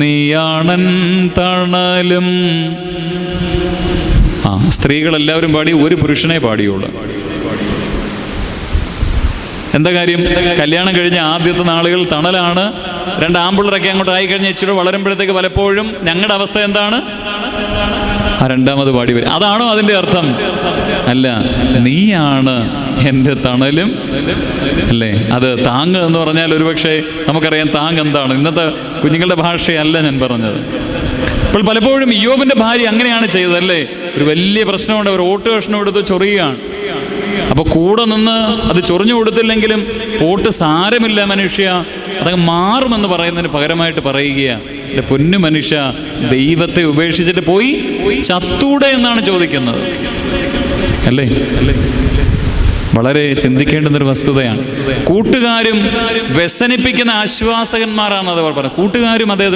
നീയാണൻ തണലും. സ്ത്രീകളെല്ലാവരും പാടി, ഒരു പുരുഷനെ പാടിയുള്ളൂ. എന്താ കാര്യം? കല്യാണം കഴിഞ്ഞ ആദ്യത്തെ നാളുകൾ തണലാണ്. രണ്ട് ആമ്പിള്ളറൊക്കെ അങ്ങോട്ട് ആയിക്കഴിഞ്ഞ് ഇച്ചിരി വളരുമ്പോഴത്തേക്ക് പലപ്പോഴും ഞങ്ങളുടെ അവസ്ഥ എന്താണ്? രണ്ടാമത് പാടി വരും. അതാണോ അതിൻ്റെ അർത്ഥം? അല്ല, നീയാണ് എൻ്റെ തണലും, അല്ലേ? അത് താങ്ങ് എന്ന് പറഞ്ഞാൽ ഒരുപക്ഷെ നമുക്കറിയാം താങ്ങ് എന്താണ്. ഇന്നത്തെ കുഞ്ഞുങ്ങളുടെ ഭാഷയല്ല ഞാൻ പറഞ്ഞത്. അപ്പോൾ പലപ്പോഴും ഇയ്യോബിൻ്റെ ഭാര്യ അങ്ങനെയാണ് ചെയ്തതല്ലേ. ഒരു വലിയ പ്രശ്നമുണ്ട്, ഒരു ഓട്ട് കഷ്ണം എടുത്ത് ചൊറിയുകയാണ്. അപ്പോൾ കൂടെ നിന്ന് അത് ചൊറിഞ്ഞു കൊടുത്തില്ലെങ്കിലും പോട്ട് സാരമില്ല മനുഷ്യ, അതങ്ങ് മാറുമെന്ന് പറയുന്നതിന് പകരമായിട്ട് പറയുകയാണ്, എൻ്റെ പൊന്നു മനുഷ്യ, ദൈവത്തെ ഉപേക്ഷിച്ചിട്ട് പോയി ചത്തൂടെ എന്നാണ് ചോദിക്കുന്നത്. അല്ലേ? വളരെ ചിന്തിക്കേണ്ടുന്നൊരു വസ്തുതയാണ്. കൂട്ടുകാരും വ്യസനിപ്പിക്കുന്ന ആശ്വാസകന്മാരാണ് അത് അവർ പറയുന്നത്. കൂട്ടുകാരും അദ്ദേഹത്തിന്